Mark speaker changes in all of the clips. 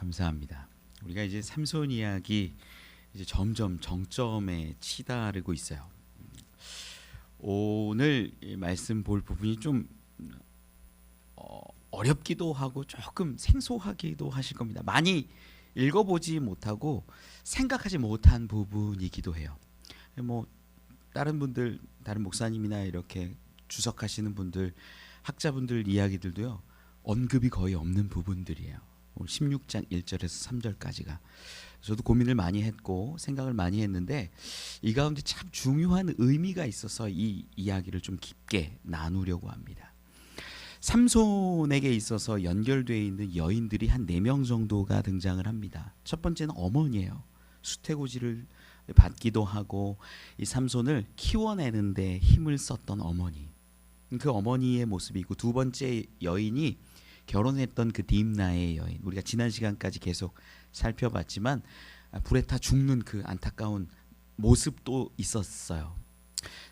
Speaker 1: 감사합니다. 우리가 이제 삼손 이야기 이제 점점 정점에 치달고 있어요. 오늘 말씀 볼 부분이 좀 어렵기도 하고 조금 생소하기도 하실 겁니다. 많이 읽어보지 못하고 생각하지 못한 부분이기도 해요. 뭐 다른 분들, 다른 목사님이나 이렇게 주석하시는 분들, 학자분들 이야기들도요, 언급이 거의 없는 부분들이에요. 오늘 16장 1절에서 3절까지가 저도 고민을 많이 했고 생각을 많이 했는데 이 가운데 참 중요한 의미가 있어서 이 이야기를 좀 깊게 나누려고 합니다. 삼손에게 있어서 연결되어 있는 여인들이 한 4명 정도가 등장을 합니다. 첫 번째는 어머니예요. 수태고지를 받기도 하고 이 삼손을 키워내는데 힘을 썼던 어머니, 그 어머니의 모습이 있고, 두 번째 여인이 결혼했던 그 딥나의 여인, 우리가 지난 시간까지 계속 살펴봤지만 불에 타 죽는 그 안타까운 모습도 있었어요.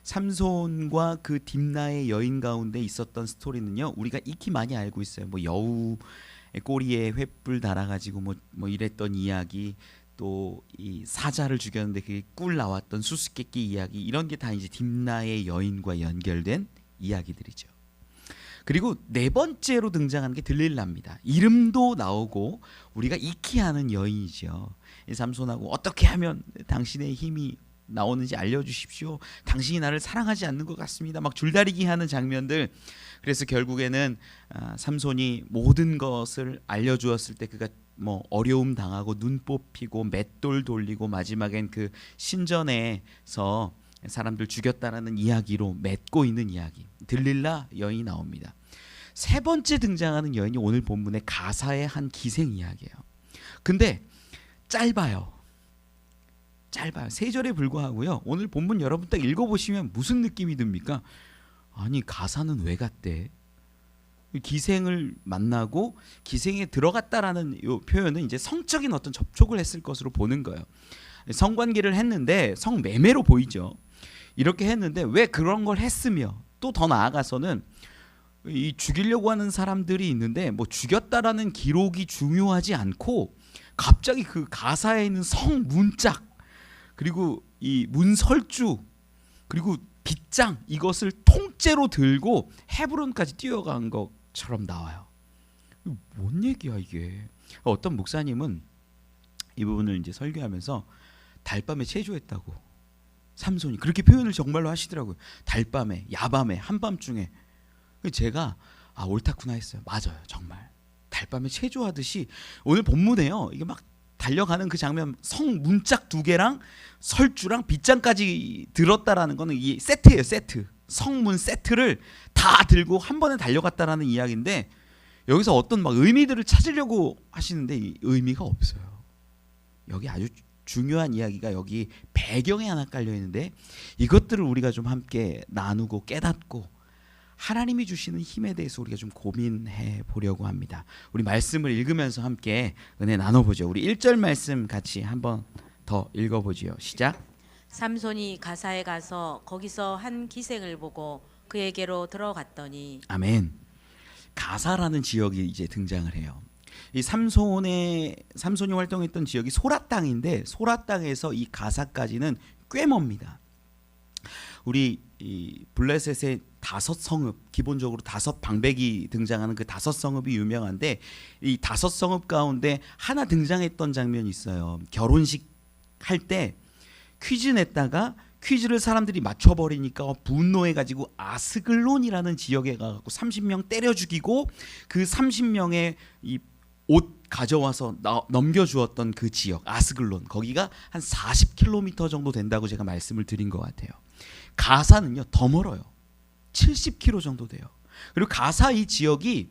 Speaker 1: 삼손과 그 딥나의 여인 가운데 있었던 스토리는요, 우리가 익히 많이 알고 있어요. 뭐 여우 꼬리에 횃불 달아가지고 뭐 이랬던 이야기, 또 이 사자를 죽였는데 그게 꿀 나왔던 수수께끼 이야기, 이런 게 다 이제 딥나의 여인과 연결된 이야기들이죠. 그리고 네 번째로 등장하는 게 들릴라입니다. 이름도 나오고 우리가 익히 아는 여인이죠. 이 삼손하고 어떻게 하면 당신의 힘이 나오는지 알려주십시오. 당신이 나를 사랑하지 않는 것 같습니다. 막 줄다리기 하는 장면들. 그래서 결국에는 삼손이 모든 것을 알려주었을 때 그가 뭐 어려움 당하고 눈 뽑히고 맷돌 돌리고 마지막엔 그 신전에서 사람들 죽였다라는 이야기로 맺고 있는 이야기, 들릴라 여인이 나옵니다. 세 번째 등장하는 여인이 오늘 본문의 가사의 한 기생 이야기예요. 근데 짧아요. 3절에 불과하고요. 오늘 본문 여러분 딱 읽어보시면 무슨 느낌이 듭니까? 아니, 가사는 왜 갔대? 기생을 만나고 기생에 들어갔다라는 이 표현은 이제 성적인 어떤 접촉을 했을 것으로 보는 거예요. 성관계를 했는데 성매매로 보이죠. 이렇게 했는데 왜 그런 걸 했으며, 또 더 나아가서는 이 죽이려고 하는 사람들이 있는데 뭐 죽였다라는 기록이 중요하지 않고 갑자기 그 가사에 있는 성 문짝, 그리고 이 문설주, 그리고 빗장, 이것을 통째로 들고 헤브론까지 뛰어간 것처럼 나와요. 뭔 얘기야 이게? 어떤 목사님은 이 부분을 이제 설교하면서 달밤에 체조했다고, 삼손이 그렇게 표현을 정말로 하시더라고요. 달밤에, 야밤에, 한밤중에. 제가 옳다구나 했어요. 맞아요, 정말 달밤에 체조하듯이 오늘 본문에요, 이게 막 달려가는 그 장면, 성 문짝 2개랑 설주랑 빗장까지 들었다라는 거는 이 세트예요. 세트, 성문 세트를 다 들고 한 번에 달려갔다라는 이야기인데, 여기서 어떤 막 의미들을 찾으려고 하시는데 이 의미가 없어요. 여기 아주 중요한 이야기가 여기 배경에 하나 깔려 있는데, 이것들을 우리가 좀 함께 나누고 깨닫고 하나님이 주시는 힘에 대해서 우리가 좀 고민해 보려고 합니다. 우리 말씀을 읽으면서 함께 은혜 나눠보죠. 우리 1절 말씀 같이 한번 더 읽어보지요. 시작.
Speaker 2: 삼손이 가사에 가서 거기서 한 기생을 보고 그에게로 들어갔더니.
Speaker 1: 아멘. 가사라는 지역이 이제 등장을 해요. 이 삼손이 활동했던 지역이 소라 땅인데, 소라 땅에서 이 가사까지는 꽤 멉니다. 우리 이 블레셋의 5성읍, 기본적으로 5방백이 등장하는 그 5성읍이 유명한데, 이 5성읍 가운데 하나 등장했던 장면이 있어요. 결혼식 할 때 퀴즈 냈다가 퀴즈를 사람들이 맞춰버리니까 분노해가지고 아스글론이라는 지역에 가서 30명 때려 죽이고 그 30명의 이 옷 가져와서 넘겨주었던 그 지역 아스글론, 거기가 한 40km 정도 된다고 제가 말씀을 드린 것 같아요. 가사는요 더 멀어요. 70km 정도 돼요. 그리고 가사 이 지역이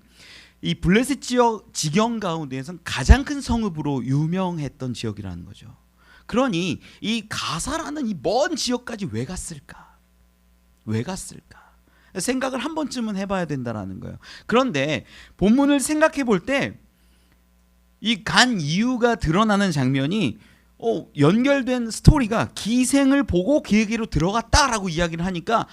Speaker 1: 이 블레셋 지역 지경 가운데에선 가장 큰 성읍으로 유명했던 지역이라는 거죠. 그러니 이 가사라는 이 먼 지역까지 왜 갔을까? 생각을 한 번쯤은 해봐야 된다라는 거예요. 그런데 본문을 생각해 볼 때 이 간 이유가 드러나는 장면이 연결된 스토리가 기생을 보고 그에게로 들어갔다라고 이야기를 하니까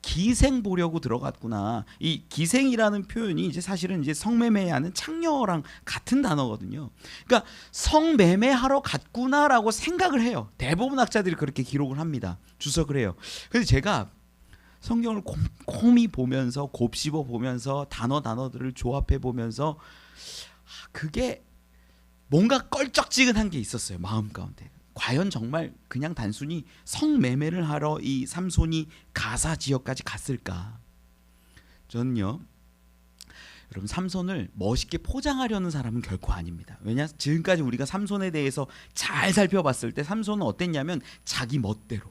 Speaker 1: 기생 보려고 들어갔구나. 이 기생이라는 표현이 이제 사실은 이제 성매매하는 창녀랑 같은 단어거든요. 그러니까 성매매하러 갔구나라고 생각을 해요. 대부분 학자들이 그렇게 기록을 합니다. 주석을 해요. 그래서 제가 성경을 곰곰이 보면서 곱씹어 보면서 단어들을 조합해 보면서 그게 뭔가 껄쩍지근한 게 있었어요. 마음 가운데. 과연 정말 그냥 단순히 성매매를 하러 이 삼손이 가사 지역까지 갔을까? 저는요, 여러분, 삼손을 멋있게 포장하려는 사람은 결코 아닙니다. 왜냐? 지금까지 우리가 삼손에 대해서 잘 살펴봤을 때 삼손은 어땠냐면 자기 멋대로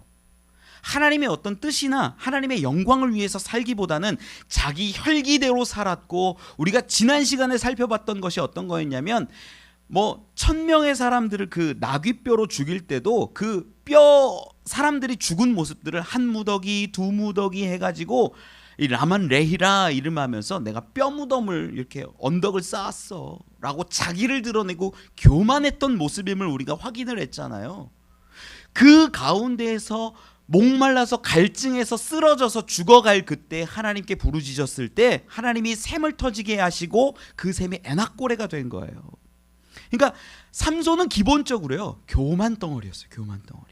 Speaker 1: 하나님의 어떤 뜻이나 하나님의 영광을 위해서 살기보다는 자기 혈기대로 살았고, 우리가 지난 시간에 살펴봤던 것이 어떤 거였냐면 1000명의 사람들을 그 나귀뼈로 죽일 때도 그 뼈 사람들이 죽은 모습들을 한 무더기 두 무더기 해가지고 이 라만 레히라 이름하면서 내가 뼈 무덤을 이렇게 언덕을 쌓았어 라고 자기를 드러내고 교만했던 모습임을 우리가 확인을 했잖아요. 그 가운데에서 목말라서 갈증해서 쓰러져서 죽어갈 그때 하나님께 부르짖었을 때 하나님이 샘을 터지게 하시고 그 샘이 에낙고레가 된 거예요. 그러니까 삼손은 기본적으로요, 교만 덩어리였어요. 교만 덩어리.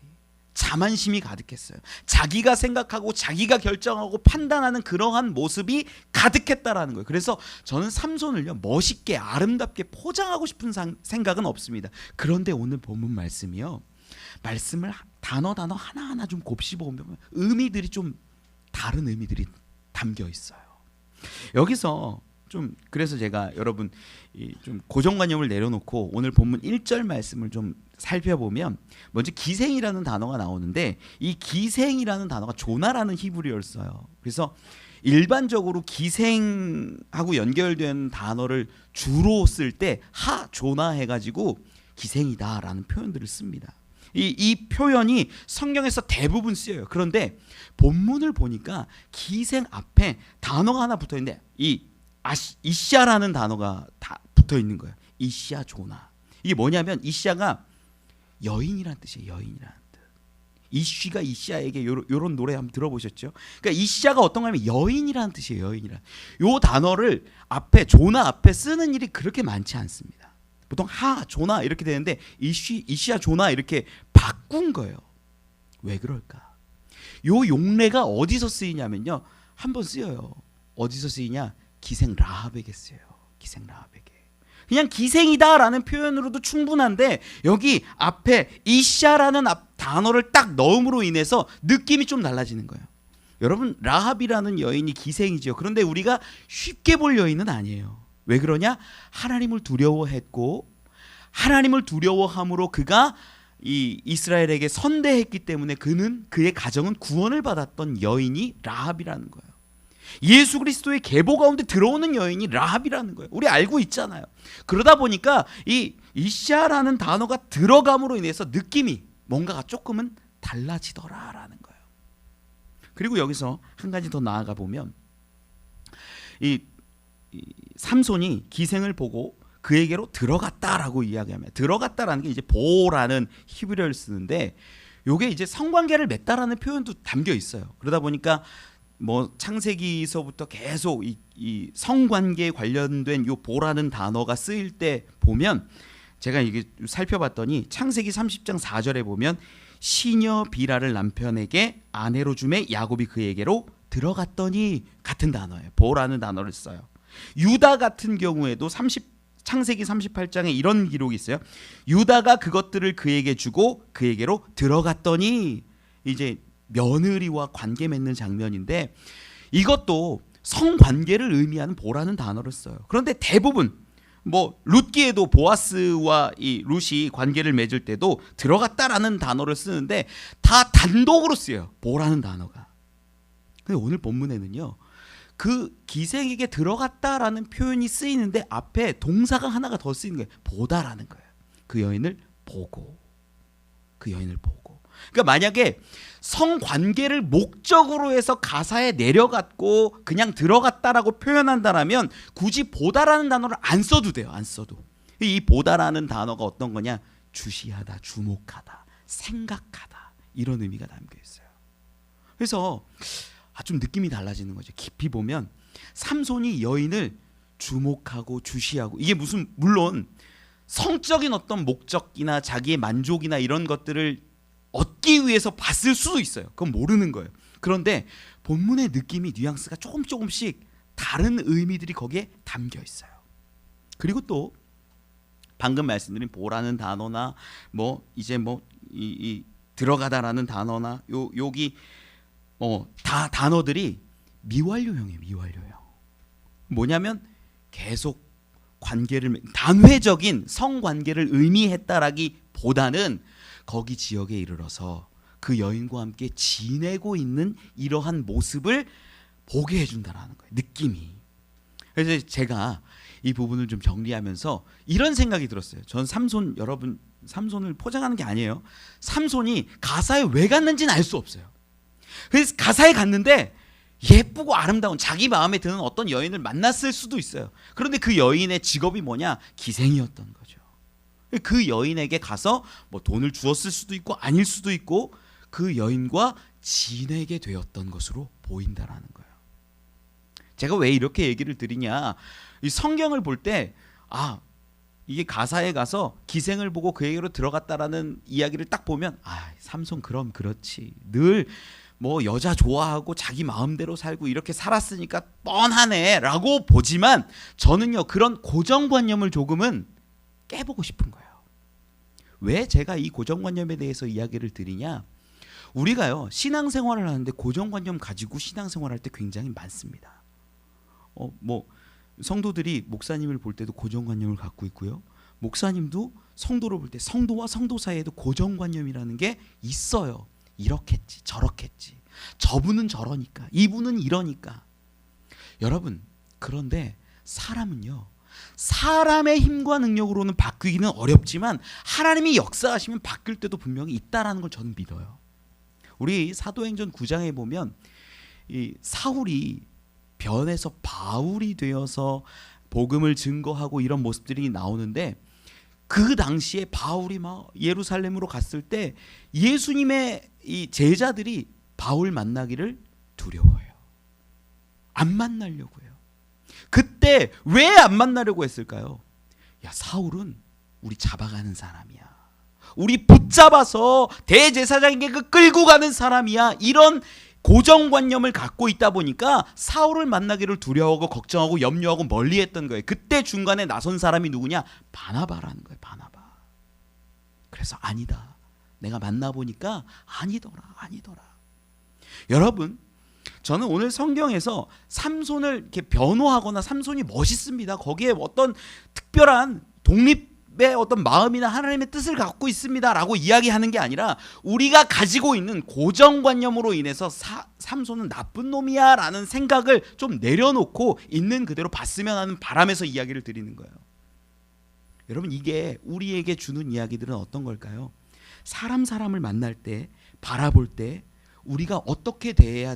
Speaker 1: 자만심이 가득했어요. 자기가 생각하고 자기가 결정하고 판단하는 그러한 모습이 가득했다라는 거예요. 그래서 저는 삼손을요, 멋있게 아름답게 포장하고 싶은 생각은 없습니다. 그런데 오늘 본문 말씀이요, 말씀을 단어 하나하나 좀 곱씹어 보면 의미들이 좀 다른 의미들이 담겨 있어요. 여기서 그래서 제가 여러분 좀 고정관념을 내려놓고 오늘 본문 1절 말씀을 좀 살펴보면, 먼저 기생이라는 단어가 나오는데 이 기생이라는 단어가 조나라는 히브리어를 써요. 그래서 일반적으로 기생하고 연결된 단어를 주로 쓸 때 조나 해가지고 기생이다라는 표현들을 씁니다. 이 표현이 성경에서 대부분 쓰여요. 그런데 본문을 보니까 기생 앞에 단어가 하나 붙어 있는데 이시아라는 단어가 다 붙어 있는 거예요. 이시아 조나. 이게 뭐냐면 이시아가 여인이라는 뜻이에요. 여인이라는 뜻. 이쉬가 이시아에게 요런 노래 한번 들어보셨죠? 그러니까 이시아가 어떤 거냐면 여인이라는 뜻이에요. 여인이란. 요 단어를 조나 앞에 쓰는 일이 그렇게 많지 않습니다. 보통 조나 이렇게 되는데 이시아 조나 이렇게 바꾼 거예요. 왜 그럴까? 요 용례가 어디서 쓰이냐면요, 한번 쓰여요. 어디서 쓰이냐? 기생 라합에게 쓰여요. 기생 라합에게. 그냥 기생이다라는 표현으로도 충분한데 여기 앞에 이샤라는 단어를 딱 넣음으로 인해서 느낌이 좀 달라지는 거예요. 여러분, 라합이라는 여인이 기생이죠. 그런데 우리가 쉽게 볼 여인은 아니에요. 왜 그러냐? 하나님을 두려워했고 하나님을 두려워함으로 그가 이 이스라엘에게 선대했기 때문에 그의 가정은 구원을 받았던 여인이 라합이라는 거예요. 예수 그리스도의 계보 가운데 들어오는 여인이 라합이라는 거예요. 우리 알고 있잖아요. 그러다 보니까 이 이샤라는 단어가 들어감으로 인해서 느낌이 뭔가가 조금은 달라지더라라는 거예요. 그리고 여기서 한 가지 더 나아가 보면 이 삼손이 기생을 보고 그에게로 들어갔다라고 이야기하면, 들어갔다라는 게 이제 보라는 히브리어를 쓰는데 요게 이제 성관계를 맺다라는 표현도 담겨 있어요. 그러다 보니까 창세기서부터 계속 이 성관계에 관련된 요 보라는 단어가 쓰일 때 보면, 제가 이게 살펴봤더니 창세기 30장 4절에 보면 시녀 비라를 남편에게 아내로 주매 야곱이 그에게로 들어갔더니 같은 단어예요. 보라는 단어를 써요. 유다 같은 경우에도 창세기 38장에 이런 기록이 있어요. 유다가 그것들을 그에게 주고 그에게로 들어갔더니, 이제 며느리와 관계 맺는 장면인데 이것도 성관계를 의미하는 보라는 단어를 써요. 그런데 대부분 룻기에도 보아스와 이 룻이 관계를 맺을 때도 들어갔다라는 단어를 쓰는데 다 단독으로 쓰여요. 보라는 단어가. 근데 오늘 본문에는요, 그 기생에게 들어갔다라는 표현이 쓰이는데 앞에 동사가 하나가 더 쓰이는 거예요. 보다라는 거예요. 그 여인을 보고. 그러니까 만약에 성관계를 목적으로 해서 가사에 내려갔고 그냥 들어갔다라고 표현한다라면 굳이 보다라는 단어를 안 써도 돼요. 안 써도. 이 보다라는 단어가 어떤 거냐? 주시하다, 주목하다, 생각하다 이런 의미가 담겨 있어요. 그래서 좀 느낌이 달라지는 거죠. 깊이 보면 삼손이 여인을 주목하고 주시하고, 이게 무슨 물론 성적인 어떤 목적이나 자기의 만족이나 이런 것들을 얻기 위해서 봤을 수도 있어요. 그건 모르는 거예요. 그런데 본문의 느낌이 뉘앙스가 조금씩 다른 의미들이 거기에 담겨 있어요. 그리고 또 방금 말씀드린 보라는 단어나 이제 이 들어가다라는 단어나 여기 다 단어들이 미완료형이에요. 미완료형. 뭐냐면 계속 관계를, 단회적인 성관계를 의미했다라기보다는 거기 지역에 이르러서 그 여인과 함께 지내고 있는 이러한 모습을 보게 해준다라는 거예요. 느낌이. 그래서 제가 이 부분을 좀 정리하면서 이런 생각이 들었어요. 전 삼손을 포장하는 게 아니에요. 삼손이 가사에 왜 갔는지는 알 수 없어요. 그래서 가사에 갔는데 예쁘고 아름다운 자기 마음에 드는 어떤 여인을 만났을 수도 있어요. 그런데 그 여인의 직업이 뭐냐? 기생이었던 거죠. 그 여인에게 가서 돈을 주었을 수도 있고 아닐 수도 있고 그 여인과 지내게 되었던 것으로 보인다라는 거예요. 제가 왜 이렇게 얘기를 드리냐? 이 성경을 볼 때 이게 가사에 가서 기생을 보고 그에게로 들어갔다라는 이야기를 딱 보면 삼손 그럼 그렇지. 늘 여자 좋아하고 자기 마음대로 살고 이렇게 살았으니까 뻔하네 라고 보지만, 저는요 그런 고정관념을 조금은 깨보고 싶은 거예요. 왜 제가 이 고정관념에 대해서 이야기를 드리냐? 우리가요 신앙생활을 하는데 고정관념 가지고 신앙생활할 때 굉장히 많습니다. 성도들이 목사님을 볼 때도 고정관념을 갖고 있고요, 목사님도 성도를 볼 때 성도와 성도 사이에도 고정관념이라는 게 있어요. 이렇겠지 저렇겠지, 저분은 저러니까 이분은 이러니까. 여러분, 그런데 사람은요 사람의 힘과 능력으로는 바뀌기는 어렵지만 하나님이 역사하시면 바뀔 때도 분명히 있다라는 걸 저는 믿어요. 우리 사도행전 9장에 보면 이 사울이 변해서 바울이 되어서 복음을 증거하고 이런 모습들이 나오는데, 그 당시에 바울이 예루살렘으로 갔을 때 예수님의 이 제자들이 바울 만나기를 두려워해요. 안 만나려고 해요. 그때 왜 안 만나려고 했을까요? 사울은 우리 잡아가는 사람이야, 우리 붙잡아서 대제사장에게 끌고 가는 사람이야, 이런 고정관념을 갖고 있다 보니까 사울을 만나기를 두려워하고 걱정하고 염려하고 멀리했던 거예요. 그때 중간에 나선 사람이 누구냐? 바나바라는 거예요. 바나바. 그래서 아니다, 내가 만나보니까 아니더라. 여러분, 저는 오늘 성경에서 삼손을 이렇게 변호하거나 삼손이 멋있습니다, 거기에 어떤 특별한 독립의 어떤 마음이나 하나님의 뜻을 갖고 있습니다 라고 이야기하는 게 아니라, 우리가 가지고 있는 고정관념으로 인해서 삼손은 나쁜 놈이야 라는 생각을 좀 내려놓고 있는 그대로 봤으면 하는 바람에서 이야기를 드리는 거예요. 여러분, 이게 우리에게 주는 이야기들은 어떤 걸까요? 사람을 만날 때, 바라볼 때 우리가 어떻게 대해야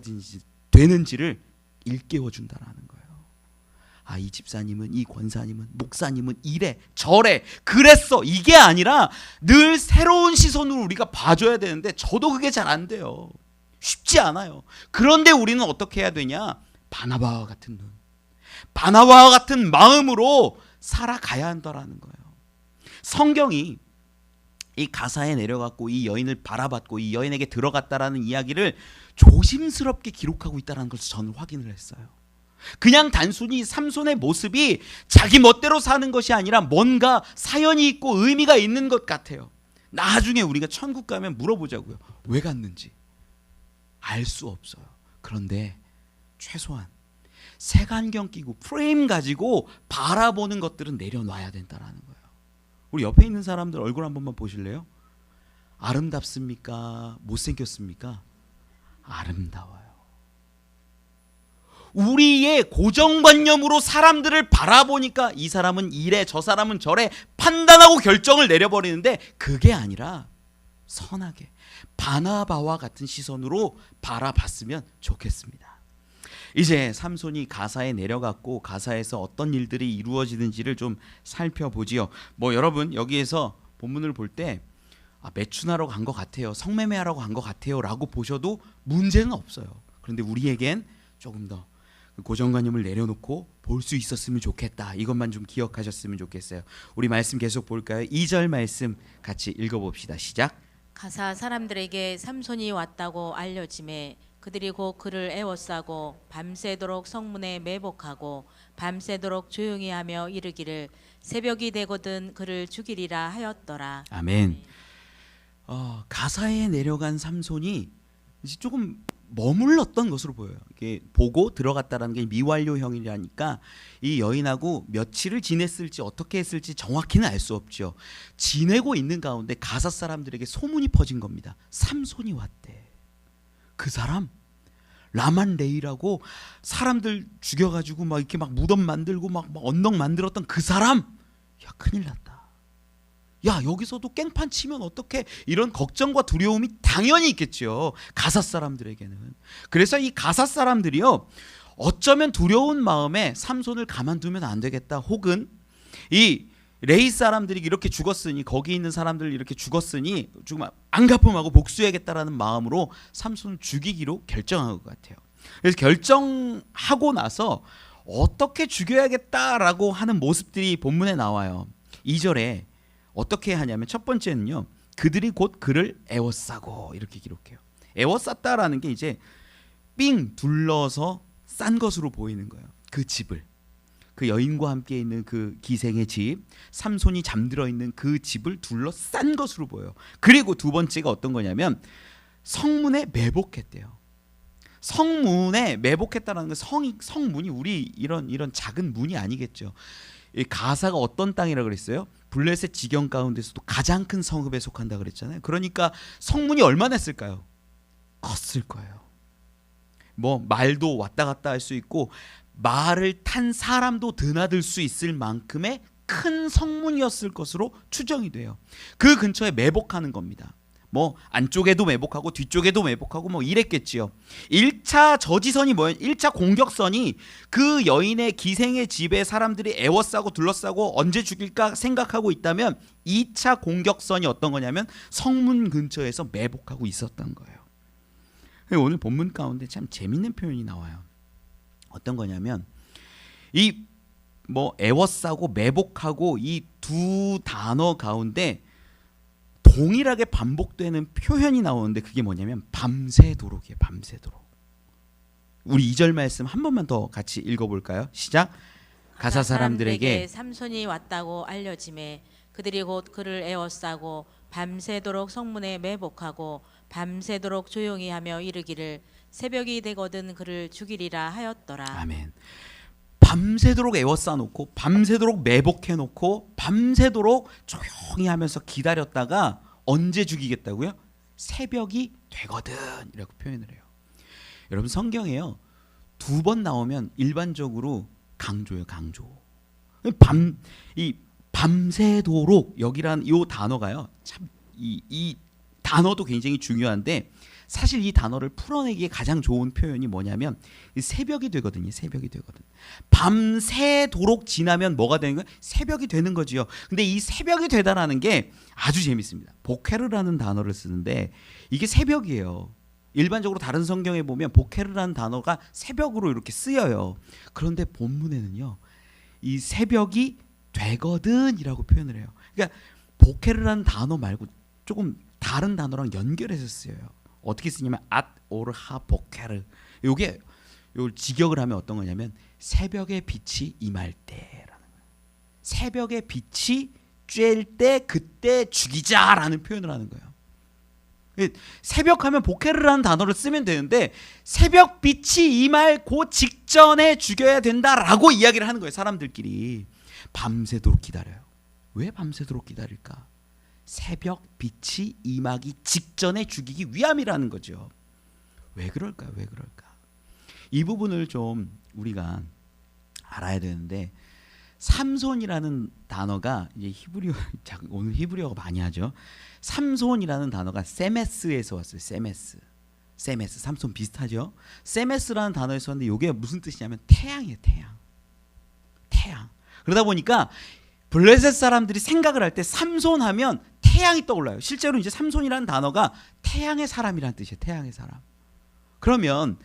Speaker 1: 되는지를 일깨워 준다라는 거예요. 이 집사님은, 이 권사님은, 목사님은 이래 저래 그랬어, 이게 아니라 늘 새로운 시선으로 우리가 봐줘야 되는데, 저도 그게 잘 안 돼요. 쉽지 않아요. 그런데 우리는 어떻게 해야 되냐? 바나바와 같은 눈, 바나바와 같은 마음으로 살아가야 한다라는 거예요. 성경이 이 가사에 내려갔고 이 여인을 바라봤고 이 여인에게 들어갔다라는 이야기를 조심스럽게 기록하고 있다는 것을 저는 확인을 했어요. 그냥 단순히 삼손의 모습이 자기 멋대로 사는 것이 아니라 뭔가 사연이 있고 의미가 있는 것 같아요. 나중에 우리가 천국 가면 물어보자고요. 왜 갔는지 알 수 없어요. 그런데 최소한 색안경 끼고 프레임 가지고 바라보는 것들은 내려놔야 된다라는 거예요. 우리 옆에 있는 사람들 얼굴 한 번만 보실래요? 아름답습니까? 못생겼습니까? 아름다워요. 우리의 고정관념으로 사람들을 바라보니까 이 사람은 이래 저 사람은 저래 판단하고 결정을 내려버리는데, 그게 아니라 선하게 바나바와 같은 시선으로 바라봤으면 좋겠습니다. 이제 삼손이 가사에 내려갔고 가사에서 어떤 일들이 이루어지는지를 좀 살펴보지요. 여러분, 여기에서 본문을 볼 때 매춘하러 간 것 같아요, 성매매하러 간 것 같아요라고 보셔도 문제는 없어요. 그런데 우리에겐 조금 더 고정관념을 내려놓고 볼 수 있었으면 좋겠다. 이것만 좀 기억하셨으면 좋겠어요. 우리 말씀 계속 볼까요? 2절 말씀 같이 읽어봅시다. 시작.
Speaker 2: 가사 사람들에게 삼손이 왔다고 알려짐에 그들이 곧 그를 애워싸고 밤새도록 성문에 매복하고 밤새도록 조용히 하며 이르기를 새벽이 되거든 그를 죽이리라 하였더라.
Speaker 1: 아멘. 가사에 내려간 삼손이 이제 조금 머물렀던 것으로 보여요. 이게 보고 들어갔다라는 게 미완료형이라니까 이 여인하고 며칠을 지냈을지 어떻게 했을지 정확히는 알 수 없죠. 지내고 있는 가운데 가사 사람들에게 소문이 퍼진 겁니다. 삼손이 왔대. 그 사람 라만 레이라고 사람들 죽여가지고 막 이렇게 막 무덤 만들고 막 언덕 만들었던 그 사람. 야, 큰일 났다. 야, 여기서도 깽판 치면 어떡해? 이런 걱정과 두려움이 당연히 있겠죠, 가사 사람들에게는. 그래서 이 가사 사람들이요, 어쩌면 두려운 마음에 삼손을 가만두면 안 되겠다, 혹은 이 레이 사람들이 이렇게 죽었으니, 거기 있는 사람들 이렇게 죽었으니 조금 안갚음하고 복수해야겠다라는 마음으로 삼손을 죽이기로 결정한 것 같아요. 그래서 결정하고 나서 어떻게 죽여야겠다라고 하는 모습들이 본문에 나와요. 2절에 어떻게 하냐면 첫 번째는요, 그들이 곧 그를 애워싸고 이렇게 기록해요. 애워쌌다라는 게 이제 삥 둘러서 싼 것으로 보이는 거예요. 그 집을, 그 여인과 함께 있는 그 기생의 집, 삼손이 잠들어 있는 그 집을 둘러싼 것으로 보여요. 그리고 두 번째가 어떤 거냐면 성문에 매복했대요. 성문에 매복했다라는 건 성문이 우리 이런 작은 문이 아니겠죠. 이 가사가 어떤 땅이라 그랬어요? 블레셋 지경 가운데서도 가장 큰 성읍에 속한다 그랬잖아요. 그러니까 성문이 얼마나 했을까요? 컸을 거예요. 뭐 말도 왔다 갔다 할 수 있고 말을 탄 사람도 드나들 수 있을 만큼의 큰 성문이었을 것으로 추정이 돼요. 그 근처에 매복하는 겁니다. 뭐 안쪽에도 매복하고 뒤쪽에도 매복하고 뭐 이랬겠지요. 1차 저지선이 뭐예요? 1차 공격선이 그 여인의 기생의 집에 사람들이 애워싸고 둘러싸고 언제 죽일까 생각하고 있다면 2차 공격선이 어떤 거냐면 성문 근처에서 매복하고 있었던 거예요. 오늘 본문 가운데 참 재밌는 표현이 나와요. 어떤 거냐면 이 뭐 애워싸고 매복하고 이 두 단어 가운데 동일하게 반복되는 표현이 나오는데 그게 뭐냐면 밤새도록이에요. 밤새도록. 우리 2절 말씀 한 번만 더 같이 읽어볼까요? 시작. 가사 사람들에게
Speaker 2: 삼손이 왔다고 알려짐에 그들이 곧 그를 애워싸고 밤새도록 성문에 매복하고 밤새도록 조용히 하며 이르기를 새벽이 되거든 그를 죽이리라 하였더라.
Speaker 1: 아멘. 밤새도록 애워싸놓고 밤새도록 매복해놓고 밤새도록 조용히 하면서 기다렸다가 언제 죽이겠다고요? 새벽이 되거든 이라고 표현을 해요. 여러분 성경에요, 2번 나오면 일반적으로 강조예요. 강조. 밤새도록 여기란 이 단어가요, 참 이 단어도 굉장히 중요한데 사실 이 단어를 풀어내기에 가장 좋은 표현이 뭐냐면 새벽이 되거든요. 새벽이 되거든. 밤새도록 지나면 뭐가 되는 거예요? 새벽이 되는 거지요. 근데 이 새벽이 되다라는 게 아주 재밌습니다. 보케르라는 단어를 쓰는데 이게 새벽이에요. 일반적으로 다른 성경에 보면 보케르라는 단어가 새벽으로 이렇게 쓰여요. 그런데 본문에는요, 이 새벽이 되거든이라고 표현을 해요. 그러니까 보케르라는 단어 말고 조금 다른 단어랑 연결해서 쓰여요. 어떻게 쓰냐면 앗오르하 보케르. 요게 요 직역을 하면 어떤 거냐면 새벽의 빛이 임할 때라는 거예요. 새벽의 빛이 쬐일 때 그때 죽이자라는 표현을 하는 거예요. 새벽하면 보케르라는 단어를 쓰면 되는데 새벽 빛이 임할 그 직전에 죽여야 된다라고 이야기를 하는 거예요. 사람들끼리 밤새도록 기다려요. 왜 밤새도록 기다릴까? 새벽 빛이 임하기 직전에 죽이기 위함이라는 거죠. 왜 그럴까요? 왜 그럴까? 이 부분을 좀 우리가 알아야 되는데 삼손이라는 단어가 이제 히브리어, 오늘 히브리어가 많이 하죠. 삼손이라는 단어가 세메스에서 왔어요. 세메스, 삼손 비슷하죠. 세메스라는 단어에서 왔는데 이게 무슨 뜻이냐면 태양이에요. 태양. 그러다 보니까 블레셋 사람들이 생각을 할 때 삼손하면 태양이 떠올라요. 실제로 이제 삼손이라는 단어가 태양의 사람이라는 뜻이에요. 태양의 사람. 그러면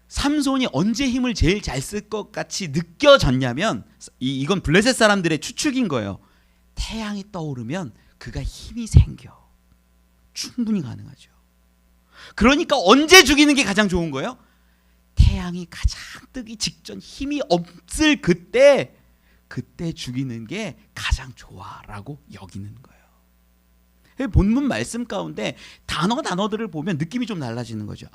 Speaker 1: 삼손이 언제 힘을 제일 잘 쓸 것 같이 느껴졌냐면 이건 블레셋 사람들의 추측인 거예요. 태양이 떠오르면 그가 힘이 생겨. 충분히 가능하죠. 그러니까 언제 죽이는 게 가장 좋은 거예요? 태양이 가장 뜨기 직전 힘이 없을 그때 죽이는 게 가장 좋아라고 여기는 거예요. 본문 말씀 가운데 단어들을 보면 느낌이 좀 달라지는 거죠.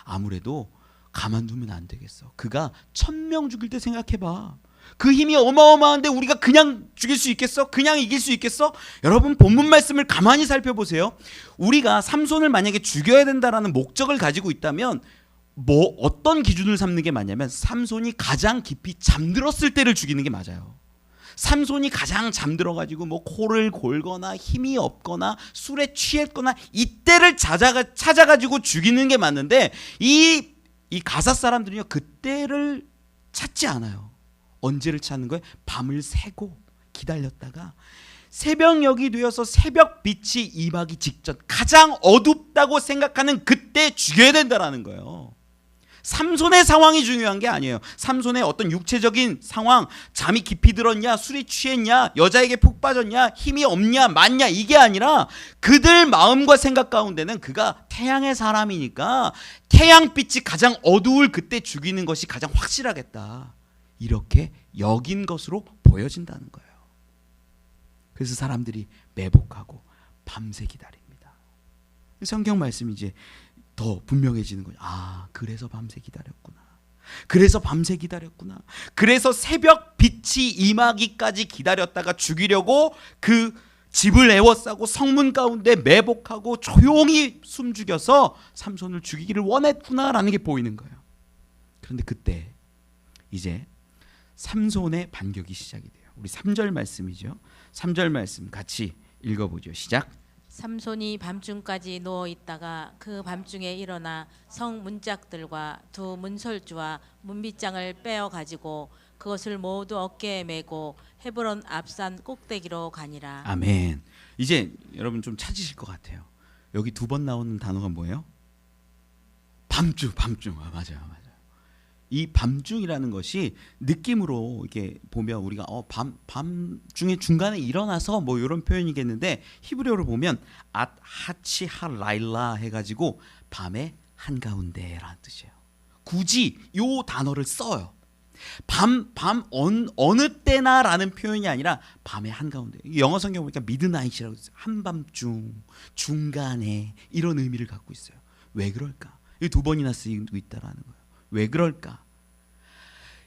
Speaker 1: 아무래도 가만두면 안 되겠어. 그가 1000명 죽일 때 생각해봐. 그 힘이 어마어마한데 우리가 그냥 죽일 수 있겠어? 그냥 이길 수 있겠어? 여러분 본문 말씀을 가만히 살펴보세요. 우리가 삼손을 만약에 죽여야 된다라는 목적을 가지고 있다면 어떤 기준을 삼는 게 맞냐면 삼손이 가장 깊이 잠들었을 때를 죽이는 게 맞아요. 삼손이 가장 잠들어가지고 코를 골거나 힘이 없거나 술에 취했거나 이때를 찾아가지고 죽이는 게 맞는데 이 가사 사람들은요 그때를 찾지 않아요. 언제를 찾는 거예요? 밤을 새고 기다렸다가 새벽녘이 되어서 새벽 빛이 임하기 직전 가장 어둡다고 생각하는 그때 죽여야 된다라는 거예요. 삼손의 상황이 중요한 게 아니에요. 삼손의 어떤 육체적인 상황, 잠이 깊이 들었냐, 술이 취했냐, 여자에게 푹 빠졌냐, 힘이 없냐, 많냐 이게 아니라 그들 마음과 생각 가운데는 그가 태양의 사람이니까 태양빛이 가장 어두울 그때 죽이는 것이 가장 확실하겠다. 이렇게 여긴 것으로 보여진다는 거예요. 그래서 사람들이 매복하고 밤새 기다립니다. 성경 말씀이 이제 더 분명해지는 거죠. 그래서 밤새 기다렸구나. 그래서 밤새 기다렸구나. 그래서 새벽 빛이 임하기까지 기다렸다가 죽이려고 그 집을 에워싸고 성문 가운데 매복하고 조용히 숨죽여서 삼손을 죽이기를 원했구나라는 게 보이는 거예요. 그런데 그때 이제 삼손의 반격이 시작이 돼요. 우리 3절 말씀이죠. 3절 말씀 같이 읽어보죠. 시작.
Speaker 2: 삼손이 밤중까지 누워 있다가 그 밤중에 일어나 성 문짝들과 두 문설주와 문빗장을 빼어 가지고 그것을 모두 어깨에 메고 헤브론 앞산 꼭대기로 가니라.
Speaker 1: 아멘. 이제 여러분 좀 찾으실 것 같아요. 여기 2번 나오는 단어가 뭐예요? 밤중. 맞아요. 이 밤중이라는 것이 느낌으로 이렇게 보면 우리가 밤중에 중간에 일어나서 이런 표현이겠는데 히브리어로 보면 하치하라일라 해가지고 밤의 한가운데라는 뜻이에요. 굳이 이 단어를 써요. 어느 때나라는 표현이 아니라 밤의 한가운데. 영어 성경 보니까 미드나잇이라고 했어요. 한밤중, 중간에 이런 의미를 갖고 있어요. 왜 그럴까? 이 2번이나 쓰이고 있다라는 거예요. 왜 그럴까?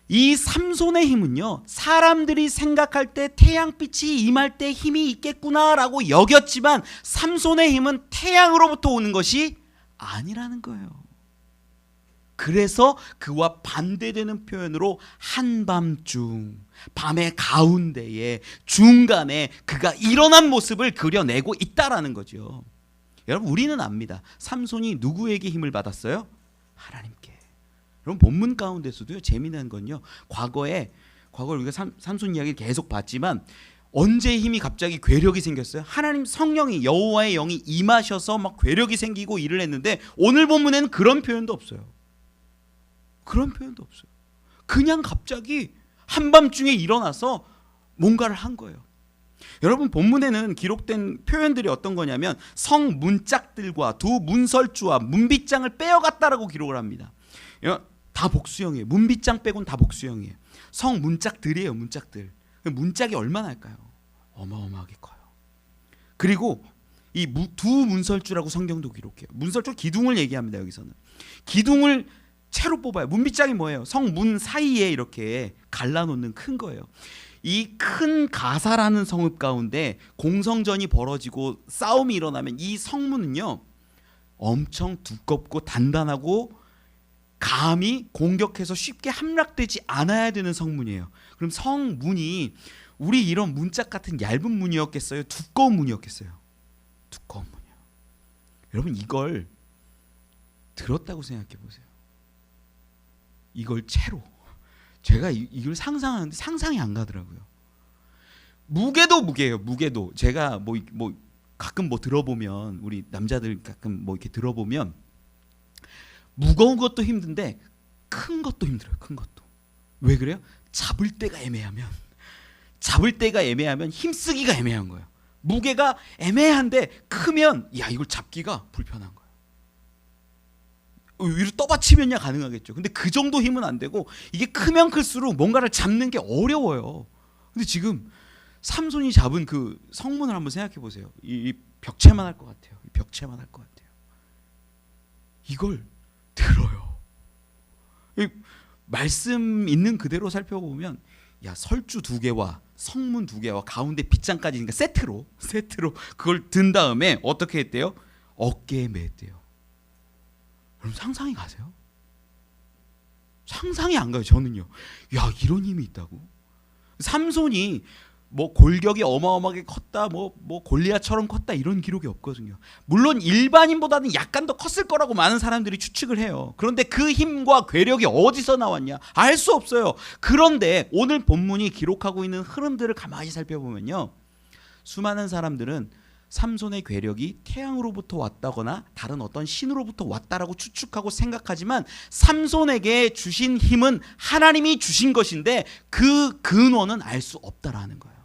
Speaker 1: 이 삼손의 힘은요 사람들이 생각할 때 태양빛이 임할 때 힘이 있겠구나라고 여겼지만 삼손의 힘은 태양으로부터 오는 것이 아니라는 거예요. 그래서 그와 반대되는 표현으로 한밤중, 밤의 가운데에 중간에 그가 일어난 모습을 그려내고 있다라는 거죠. 여러분 우리는 압니다. 삼손이 누구에게 힘을 받았어요? 하나님께. 여러분 본문 가운데서도요 재미난 건요 과거에 우리가 삼손 이야기를 계속 봤지만 언제 힘이 갑자기 괴력이 생겼어요? 하나님 성령이 여호와의 영이 임하셔서 막 괴력이 생기고 일을 했는데 오늘 본문에는 그런 표현도 없어요. 그냥 갑자기 한밤중에 일어나서 뭔가를 한 거예요. 여러분 본문에는 기록된 표현들이 어떤 거냐면 성 문짝들과 두 문설주와 문빗장을 빼어갔다라고 기록을 합니다. 다 복수형이에요. 문빗장 빼고는 다 복수형이에요. 성 문짝들이에요. 문짝이 얼마나 할까요? 어마어마하게 커요. 그리고 이 두 문설주라고 성경도 기록해요. 문설주 기둥을 얘기합니다. 여기서는 기둥을 채로 뽑아요. 문빗장이 뭐예요? 성문 사이에 이렇게 갈라놓는 큰 거예요. 이 큰 가사라는 성읍 가운데 공성전이 벌어지고 싸움이 일어나면 이 성문은요 엄청 두껍고 단단하고 감히 공격해서 쉽게 함락되지 않아야 되는 성문이에요. 그럼 성문이 우리 이런 문짝 같은 얇은 문이었겠어요? 두꺼운 문이었겠어요? 두꺼운 문이요. 여러분 이걸 들었다고 생각해 보세요. 이걸 채로 제가 이걸 상상하는데 상상이 안 가더라고요. 무게도 무게예요. 무게도 제가 뭐 가끔 뭐 들어보면 우리 남자들 가끔 뭐 이렇게 들어보면 무거운 것도 힘든데 큰 것도 힘들어요. 큰 것도. 왜 그래요? 잡을 때가 애매하면 힘쓰기가 애매한 거예요. 무게가 애매한데 크면 야 이걸 잡기가 불편한 거예요. 위로 떠받치면야 가능하겠죠. 근데 그 정도 힘은 안 되고 이게 크면 클수록 뭔가를 잡는 게 어려워요. 근데 지금 삼손이 잡은 그 성문을 한번 생각해 보세요. 이 벽체만 할 것 같아요. 이 벽체만 할 것 같아요. 이걸 들어요. 이 말씀 있는 그대로 살펴보면 야 설주 2개와 성문 2개와 가운데 빗장까지 그러니까 세트로 그걸 든 다음에 어떻게 했대요? 어깨에 맸대요. 여러분 상상이 가세요? 상상이 안 가요. 저는요. 야 이런 힘이 있다고? 삼손이 뭐 골격이 어마어마하게 컸다, 뭐 골리앗처럼 컸다 이런 기록이 없거든요. 물론 일반인보다는 약간 더 컸을 거라고 많은 사람들이 추측을 해요. 그런데 그 힘과 괴력이 어디서 나왔냐? 알 수 없어요. 그런데 오늘 본문이 기록하고 있는 흐름들을 가만히 살펴보면요, 수많은 사람들은 삼손의 괴력이 태양으로부터 왔다거나 다른 어떤 신으로부터 왔다라고 추측하고 생각하지만 삼손에게 주신 힘은 하나님이 주신 것인데 그 근원은 알 수 없다라는 거예요.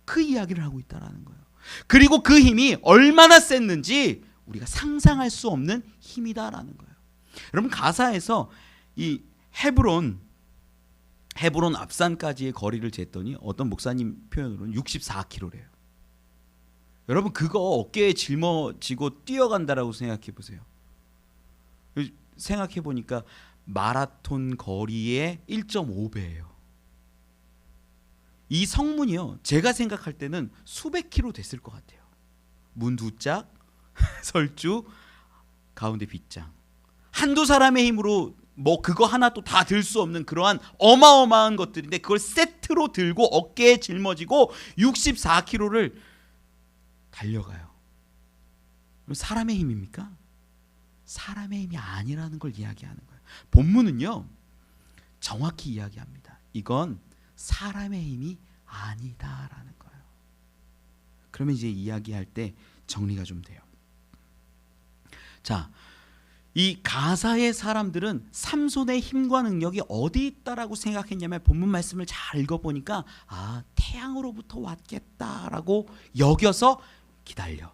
Speaker 1: 그 이야기를 하고 있다라는 거예요. 그리고 그 힘이 얼마나 셌는지 우리가 상상할 수 없는 힘이다라는 거예요. 여러분 가사에서 이 헤브론 앞산까지의 거리를 쟀더니 어떤 목사님 표현으로는 64km래요. 여러분 그거 어깨에 짊어지고 뛰어간다라고 생각해 보세요. 생각해 보니까 마라톤 거리의 1.5배예요. 이 성문이요, 제가 생각할 때는 수백 킬로 됐을 것 같아요. 문 2짝, 설주, 가운데 빗장. 한두 사람의 힘으로 뭐 그거 하나 또 다 들 수 없는 그러한 어마어마한 것들인데 그걸 세트로 들고 어깨에 짊어지고 64km를 달려가요. 사람의 힘입니까? 사람의 힘이 아니라는 걸 이야기하는 거예요. 본문은요 정확히 이야기합니다. 이건 사람의 힘이 아니다라는 거예요. 그러면 이제 이야기할 때 정리가 좀 돼요. 자, 이 가사의 사람들은 삼손의 힘과 능력이 어디 있다라고 생각했냐면 본문 말씀을 잘 읽어보니까 태양으로부터 왔겠다라고 여겨서 기다려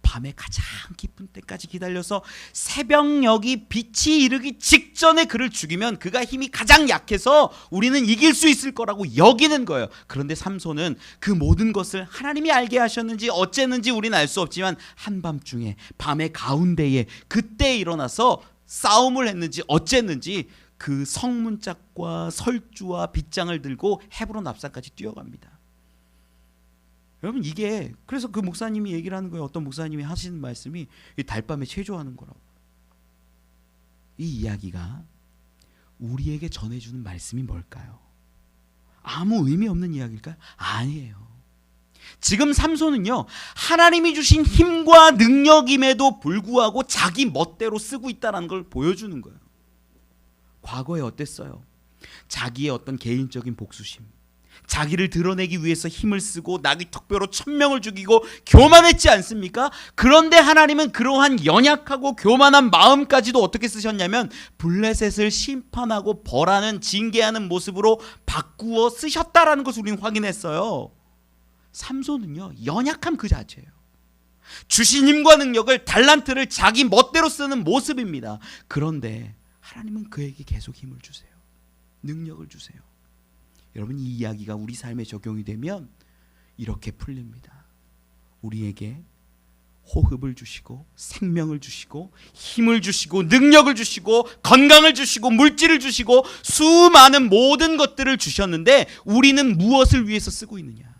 Speaker 1: 밤에 가장 깊은 때까지 기다려서 새벽녘이 빛이 이르기 직전에 그를 죽이면 그가 힘이 가장 약해서 우리는 이길 수 있을 거라고 여기는 거예요. 그런데 삼손은 그 모든 것을 하나님이 알게 하셨는지 어쨌는지 우리는 알 수 없지만 한밤중에 밤의 가운데에 그때 일어나서 싸움을 했는지 어쨌는지 그 성문짝과 설주와 빗장을 들고 헤브론 앞산까지 뛰어갑니다. 여러분 이게 그래서 그 목사님이 얘기를 하는 거예요. 어떤 목사님이 하시는 말씀이 이 달밤에 체조하는 거라고. 이 이야기가 우리에게 전해주는 말씀이 뭘까요? 아무 의미 없는 이야기일까요? 아니에요. 지금 삼손은요 하나님이 주신 힘과 능력임에도 불구하고 자기 멋대로 쓰고 있다는 걸 보여주는 거예요. 과거에 어땠어요? 자기의 어떤 개인적인 복수심, 자기를 드러내기 위해서 힘을 쓰고 나귀 턱뼈로 1000명을 죽이고 교만했지 않습니까? 그런데 하나님은 그러한 연약하고 교만한 마음까지도 어떻게 쓰셨냐면 블레셋을 심판하고 벌하는 징계하는 모습으로 바꾸어 쓰셨다라는 것을 우리는 확인했어요. 삼손은요 연약함 그 자체예요. 주신 힘과 능력을 달란트를 자기 멋대로 쓰는 모습입니다. 그런데 하나님은 그에게 계속 힘을 주세요. 능력을 주세요. 여러분 이 이야기가 우리 삶에 적용이 되면 이렇게 풀립니다. 우리에게 호흡을 주시고 생명을 주시고 힘을 주시고 능력을 주시고 건강을 주시고 물질을 주시고 수많은 모든 것들을 주셨는데 우리는 무엇을 위해서 쓰고 있느냐?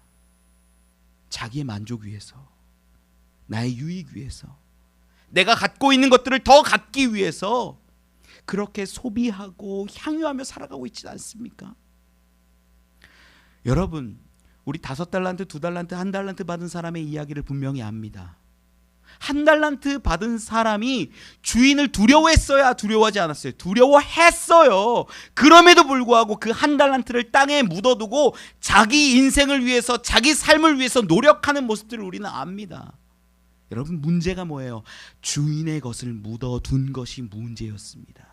Speaker 1: 자기의 만족 위해서, 나의 유익 위해서, 내가 갖고 있는 것들을 더 갖기 위해서 그렇게 소비하고 향유하며 살아가고 있지 않습니까? 여러분 우리 5달란트, 2달란트, 1달란트 받은 사람의 이야기를 분명히 압니다. 한 달란트 받은 사람이 주인을 두려워했어야 두려워하지 않았어요? 두려워했어요. 그럼에도 불구하고 그 한 달란트를 땅에 묻어두고 자기 인생을 위해서, 자기 삶을 위해서 노력하는 모습들을 우리는 압니다. 여러분, 문제가 뭐예요? 주인의 것을 묻어둔 것이 문제였습니다.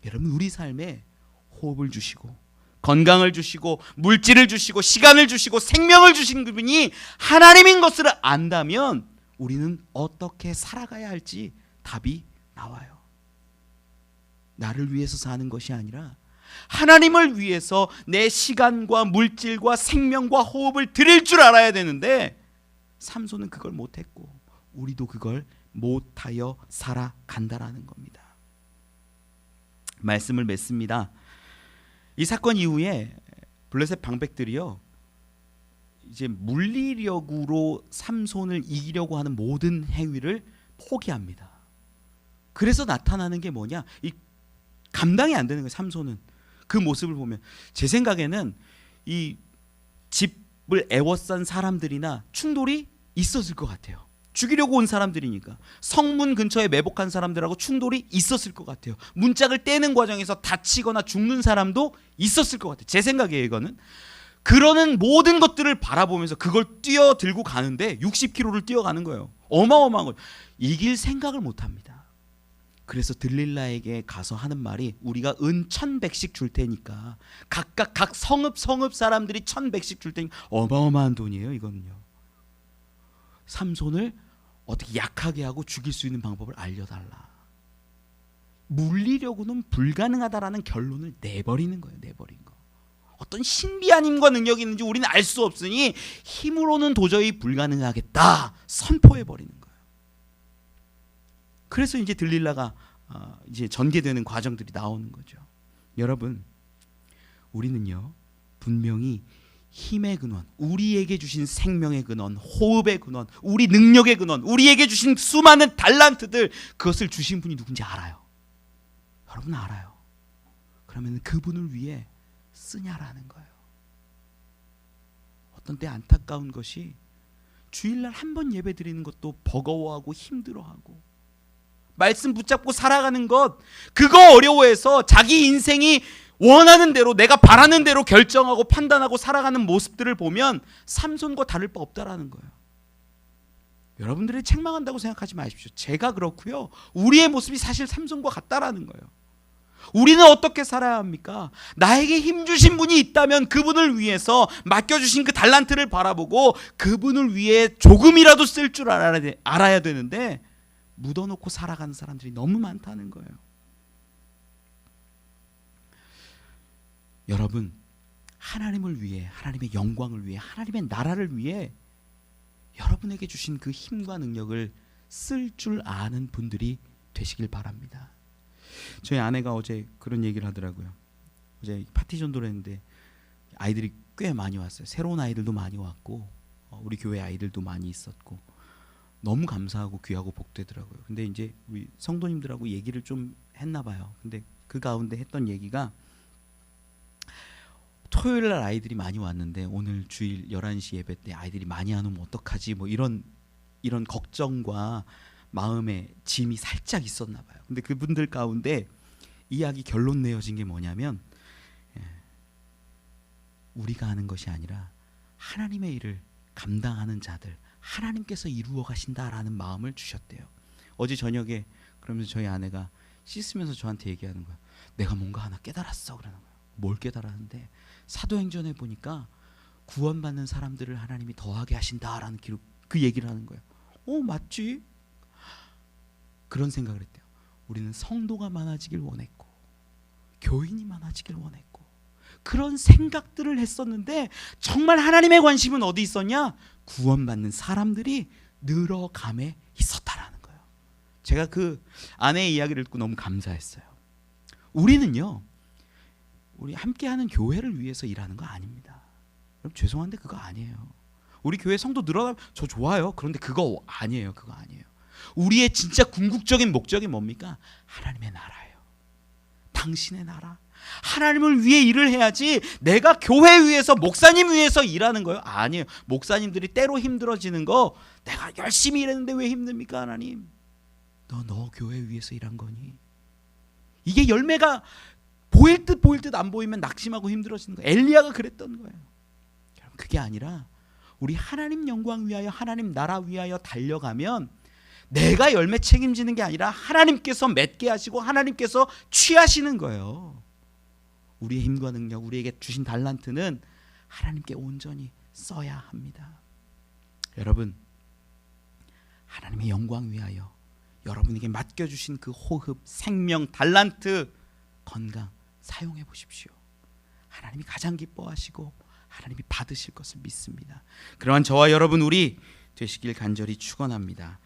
Speaker 1: 여러분, 우리 삶에 호흡을 주시고 건강을 주시고 물질을 주시고 시간을 주시고 생명을 주신 그분이 하나님인 것을 안다면 우리는 어떻게 살아가야 할지 답이 나와요. 나를 위해서 사는 것이 아니라 하나님을 위해서 내 시간과 물질과 생명과 호흡을 드릴 줄 알아야 되는데, 삼손은 그걸 못했고 우리도 그걸 못하여 살아간다라는 겁니다. 말씀을 맺습니다. 이 사건 이후에 블레셋 방백들이요, 이제 물리력으로 삼손을 이기려고 하는 모든 행위를 포기합니다. 그래서 나타나는 게 뭐냐? 이 감당이 안 되는 거예요. 삼손은 그 모습을 보면 제 생각에는 이 집을 애워싼 사람들이나 충돌이 있었을 것 같아요. 죽이려고 온 사람들이니까 성문 근처에 매복한 사람들하고 충돌이 있었을 것 같아요. 문짝을 떼는 과정에서 다치거나 죽는 사람도 있었을 것 같아요. 제 생각이에요. 이거는 그러는 모든 것들을 바라보면서 그걸 뛰어들고 가는데 60km를 뛰어가는 거예요. 어마어마한 걸 이길 생각을 못합니다. 그래서 들릴라에게 가서 하는 말이, 우리가 은 1,100씩 줄 테니까 각각 각 성읍 사람들이 1,100씩 줄 테니까, 어마어마한 돈이에요. 이거는요. 삼손을 어떻게 약하게 하고 죽일 수 있는 방법을 알려달라. 물리력으로는 불가능하다라는 결론을 내버리는 거예요. 내버린 거. 어떤 신비한 힘과 능력이 있는지 우리는 알 수 없으니 힘으로는 도저히 불가능하겠다 선포해버리는 거예요. 그래서 이제 들릴라가 이제 전개되는 과정들이 나오는 거죠. 여러분, 우리는요 분명히 힘의 근원, 우리에게 주신 생명의 근원, 호흡의 근원, 우리 능력의 근원, 우리에게 주신 수많은 달란트들, 그것을 주신 분이 누군지 알아요. 여러분 알아요. 그러면 그분을 위해 쓰냐라는 거예요. 어떤 때 안타까운 것이 주일날 한 번 예배 드리는 것도 버거워하고 힘들어하고, 말씀 붙잡고 살아가는 것, 그거 어려워해서 자기 인생이 원하는 대로, 내가 바라는 대로 결정하고 판단하고 살아가는 모습들을 보면 삼손과 다를 바 없다라는 거예요. 여러분들이 책망한다고 생각하지 마십시오. 제가 그렇고요, 우리의 모습이 사실 삼손과 같다라는 거예요. 우리는 어떻게 살아야 합니까? 나에게 힘 주신 분이 있다면 그분을 위해서 맡겨주신 그 달란트를 바라보고 그분을 위해 조금이라도 쓸 줄 알아야 되는데, 묻어놓고 살아가는 사람들이 너무 많다는 거예요. 여러분, 하나님을 위해, 하나님의 영광을 위해, 하나님의 나라를 위해 여러분에게 주신 그 힘과 능력을 쓸 줄 아는 분들이 되시길 바랍니다. 저희 아내가 어제 그런 얘기를 하더라고요. 어제 파티 전도를 했는데 아이들이 꽤 많이 왔어요. 새로운 아이들도 많이 왔고 우리 교회 아이들도 많이 있었고 너무 감사하고 귀하고 복되더라고요. 근데 이제 우리 성도님들하고 얘기를 좀 했나 봐요. 근데 그 가운데 했던 얘기가, 토요일 날 아이들이 많이 왔는데 오늘 주일 11시 예배 때 아이들이 많이 안 오면 어떡하지, 뭐 이런 걱정과 마음의 짐이 살짝 있었나 봐요. 근데 그분들 가운데 이야기 결론 내어진 게 뭐냐면, 우리가 하는 것이 아니라 하나님의 일을 감당하는 자들, 하나님께서 이루어 가신다라는 마음을 주셨대요. 어제 저녁에 그러면서 저희 아내가 씻으면서 저한테 얘기하는 거야. 내가 뭔가 하나 깨달았어 그러는 거야. 뭘 깨달았는데, 사도행전에 보니까 구원받는 사람들을 하나님이 더하게 하신다라는 기록, 그 얘기를 하는 거예요. 맞지? 그런 생각을 했대요. 우리는 성도가 많아지길 원했고 교인이 많아지길 원했고 그런 생각들을 했었는데, 정말 하나님의 관심은 어디 있었냐? 구원받는 사람들이 늘어감에 있었다라는 거예요. 제가 그 아내의 이야기를 듣고 너무 감사했어요. 우리는요, 우리 함께하는 교회를 위해서 일하는 거 아닙니다. 여러분 죄송한데 그거 아니에요. 우리 교회 성도 늘어나면 저 좋아요. 그런데 그거 아니에요. 그거 아니에요. 우리의 진짜 궁극적인 목적이 뭡니까? 하나님의 나라예요. 당신의 나라, 하나님을 위해 일을 해야지 내가 교회 위해서 목사님 위해서 일하는 거예요? 아니에요. 목사님들이 때로 힘들어지는 거 내가 열심히 일했는데 왜 힘듭니까? 하나님, 너 교회 위해서 일한 거니? 이게 열매가 보일 듯 안 보이면 낙심하고 힘들어지는 거예요. 엘리야가 그랬던 거예요. 그게 아니라 우리 하나님 영광 위하여 하나님 나라 위하여 달려가면 내가 열매 책임지는 게 아니라 하나님께서 맺게 하시고 하나님께서 취하시는 거예요. 우리의 힘과 능력, 우리에게 주신 달란트는 하나님께 온전히 써야 합니다. 여러분, 하나님의 영광 위하여 여러분에게 맡겨주신 그 호흡, 생명, 달란트, 건강 사용해 보십시오. 하나님이 가장 기뻐하시고 하나님이 받으실 것을 믿습니다. 그러한 저와 여러분 우리 되시길 간절히 축원합니다.